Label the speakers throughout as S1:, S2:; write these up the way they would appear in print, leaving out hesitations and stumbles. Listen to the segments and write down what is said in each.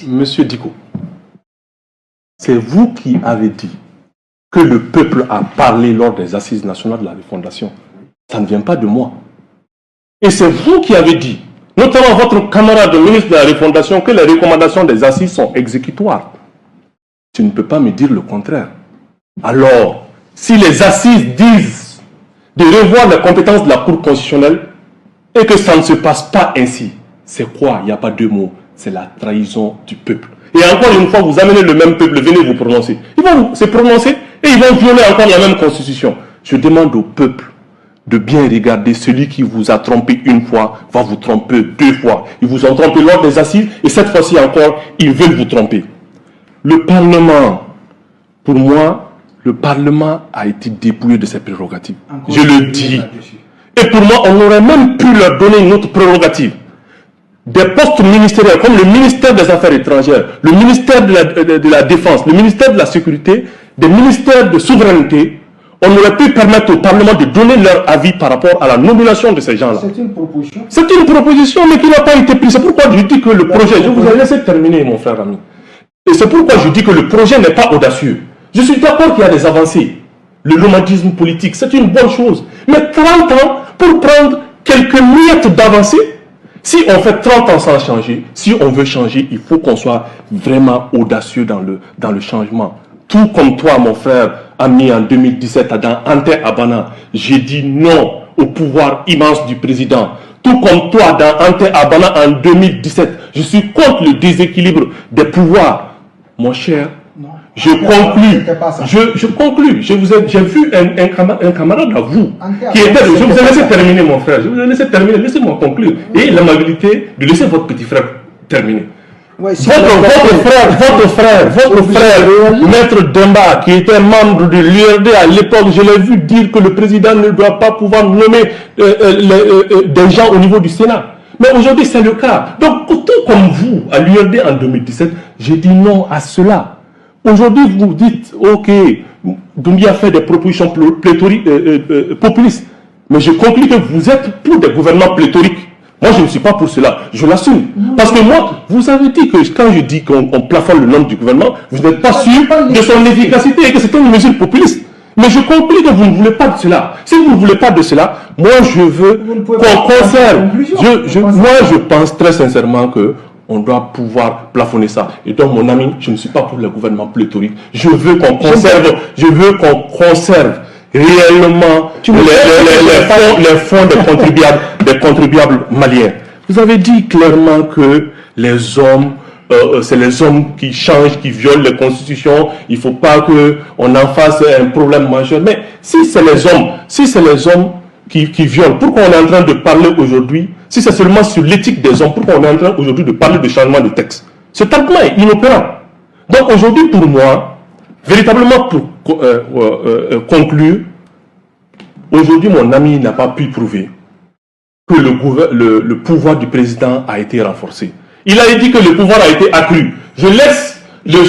S1: Monsieur Diko, c'est vous qui avez dit que le peuple a parlé lors des assises nationales de la refondation. Ça ne vient pas de moi. Et c'est vous qui avez dit, notamment votre camarade ministre de la refondation, que les recommandations des assises sont exécutoires. Tu ne peux pas me dire le contraire. Alors, si les assises disent de revoir les compétences de la Cour constitutionnelle et que ça ne se passe pas ainsi, c'est quoi? Il n'y a pas deux mots. C'est la trahison du peuple. Et encore une fois, vous amenez le même peuple, venez vous prononcer. Ils vont se prononcer et ils vont violer encore la même constitution. Je demande au peuple de bien regarder. Celui qui vous a trompé une fois va vous tromper deux fois. Ils vous ont trompé lors des assises et cette fois-ci encore, ils veulent vous tromper. Le Parlement, pour moi, le Parlement a été dépouillé de ses prérogatives. Je le dis. Et pour moi, on aurait même pu leur donner une autre prérogative. Des postes ministériels comme le ministère des Affaires étrangères, le ministère de la Défense, le ministère de la Sécurité, des ministères de souveraineté, on aurait pu permettre au Parlement de donner leur avis par rapport à la nomination de ces gens-là. C'est une proposition. C'est une proposition, mais qui n'a pas été prise. C'est pourquoi je dis que le projet, je vous ai laissé terminer, mon frère ami. Et c'est pourquoi je dis que le projet n'est pas audacieux. Je suis d'accord qu'il y a des avancées. Le romantisme politique, c'est une bonne chose. Mais 30 ans pour prendre quelques miettes d'avancées. Si on fait 30 ans sans changer, si on veut changer, il faut qu'on soit vraiment audacieux dans le changement. Tout comme toi, mon frère, ami, en 2017, dans Ante Abana, j'ai dit non au pouvoir immense du président. Tout comme toi, dans Ante Abana, en 2017, je suis contre le déséquilibre des pouvoirs. Mon cher, je conclus. Je conclus. J'ai vu un camarade à vous qui était. Je vous ai laissé terminer, mon frère. Je vous ai laissé terminer. Laissez-moi conclure. Et l'amabilité de laisser votre petit frère terminer. Ouais, si votre frère, Maître Demba, qui était membre de l'URD à l'époque, je l'ai vu dire que le président ne doit pas pouvoir nommer des gens au niveau du Sénat. Mais aujourd'hui, c'est le cas. Donc, tout comme vous, à l'URD en 2017, j'ai dit non à cela. Aujourd'hui, vous dites, ok, Doumbia fait des propositions populistes. Mais je conclus que vous êtes pour des gouvernements pléthoriques. Moi, je ne suis pas pour cela. Je l'assume. Parce que moi, vous avez dit que quand je dis qu'on plafonne le nombre du gouvernement, vous n'êtes pas sûr de son efficacité et que c'est une mesure populiste. Mais je conclus que vous ne voulez pas de cela. Si vous ne voulez pas de cela, moi, je veux qu'on conserve. Moi, je pense très sincèrement que on doit pouvoir plafonner ça. Et donc, mon ami, je ne suis pas pour le gouvernement pléthorique. Je veux qu'on conserve réellement les fonds des contribuables maliens. Vous avez dit clairement que les hommes, c'est les hommes qui changent, qui violent les constitutions. Il ne faut pas qu'on en fasse un problème majeur. Mais si c'est les hommes, qui violent, pourquoi on est en train de parler aujourd'hui, si c'est seulement sur l'éthique des hommes, pourquoi on est en train aujourd'hui de parler de changement de texte? Cet argument est inopérant. Donc aujourd'hui, pour moi, véritablement pour conclure, aujourd'hui, mon ami n'a pas pu prouver que le pouvoir du président a été renforcé. Il a dit que le pouvoir a été accru. Je laisse le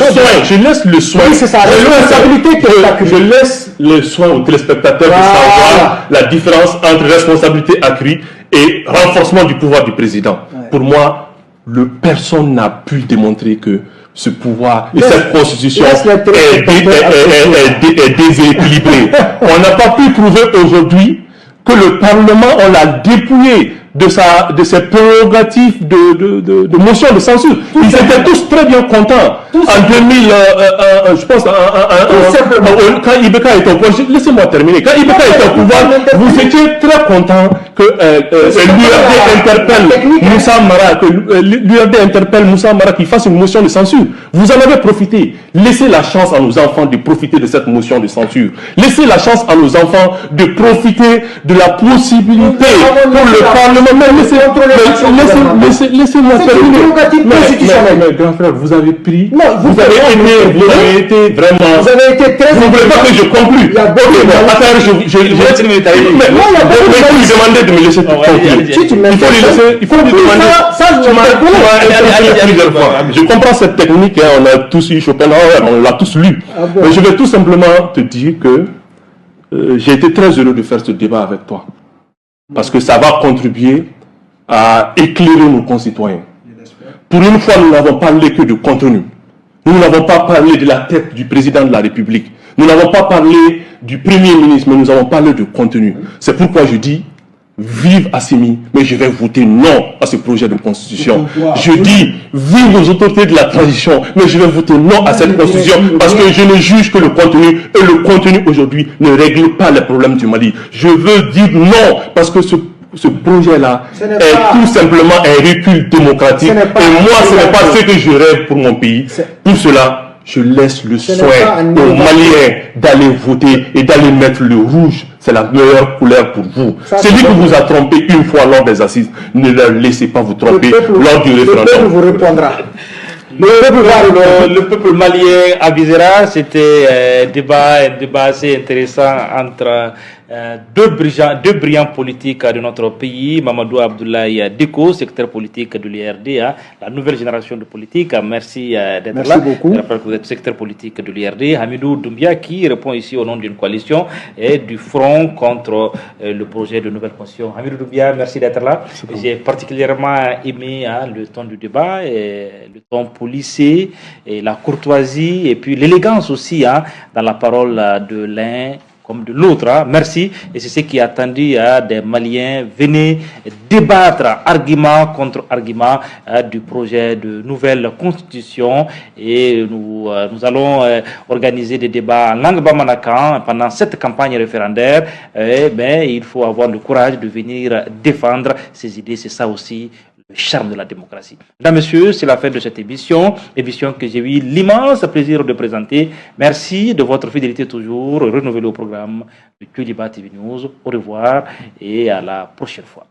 S1: soin. Oui, c'est sa responsabilité qui est accrue. Je laisse le soin aux téléspectateurs de savoir la différence entre responsabilité accrue et renforcement du pouvoir du président. Ouais. Pour moi, personne n'a pu démontrer que ce pouvoir et cette constitution est déséquilibrée. On n'a pas pu prouver aujourd'hui que le Parlement, on l'a dépouillé de ses prérogatives de motion de censure. Ils étaient tous très bien contents. En 2000, je pense, quand Ibeka était au pouvoir, laissez-moi terminer, quand Ibeka était au pouvoir, vous étiez très contents que l'URD interpelle Moussa Mara qui fasse une motion de censure. Vous en avez profité. Laissez la chance à nos enfants de profiter de cette motion de censure. Laissez la chance à nos enfants de profiter de la possibilité pour le Parlement. Laissez-moi terminer. Mais grand frère, vous avez pris, vous avez été vraiment. Vous avez été très. Vous ne voulez pas que je conclue. Mais il faut lui demander de me laisser conclure. Il faut lui demander. Je comprends cette technique, on a tous eu Schopenhauer, on l'a tous lu. Mais je vais tout simplement te dire que j'ai été très heureux de faire ce débat avec toi. Parce que ça va contribuer à éclairer nos concitoyens. Pour une fois, nous n'avons parlé que de contenu. Nous n'avons pas parlé de la tête du président de la République. Nous n'avons pas parlé du Premier ministre, mais nous avons parlé de contenu. C'est pourquoi je dis, vive Assimi, mais je vais voter non à ce projet de constitution. Je dis, vive aux autorités de la transition, mais je vais voter non à cette constitution parce que je ne juge que le contenu et le contenu aujourd'hui ne règle pas les problèmes du Mali. Je veux dire non parce que ce projet-là est tout simplement un recul démocratique. Et moi, ce n'est pas ce que je rêve pour mon pays. Pour cela, je laisse le soin aux Maliens d'aller voter et d'aller mettre le rouge. C'est la meilleure couleur pour vous. Celui qui vous a trompé une fois lors des assises, ne leur laissez pas vous tromper lors du référendum.
S2: Le peuple vous répondra.
S3: Le peuple malien avisera. C'était un débat assez intéressant entre deux brillants politiques de notre pays, Mamadou Abdoulaye Diko, secrétaire politique de l'IRD, la nouvelle génération de politique. Merci d'être là.
S2: Merci beaucoup.
S3: Je rappelle que vous êtes secrétaire politique de l'IRD. Hamidou Doumbia, qui répond ici au nom d'une coalition et du front contre le projet de nouvelle constitution. Hamidou Doumbia, merci d'être là. J'ai particulièrement aimé le ton du débat, et le ton policé, et la courtoisie, et puis l'élégance aussi dans la parole de l'un comme de l'autre. Merci. Et c'est ce qui est attendu des Maliens. Venez débattre argument contre argument du projet de nouvelle constitution. Et nous allons organiser des débats en langue bamanakan pendant cette campagne référendaire. Mais il faut avoir le courage de venir défendre ces idées. C'est ça aussi le charme de la démocratie. Mesdames, Messieurs, c'est la fin de cette émission que j'ai eu l'immense plaisir de présenter. Merci de votre fidélité toujours renouvelée au programme de Culiba TV News. Au revoir et à la prochaine fois.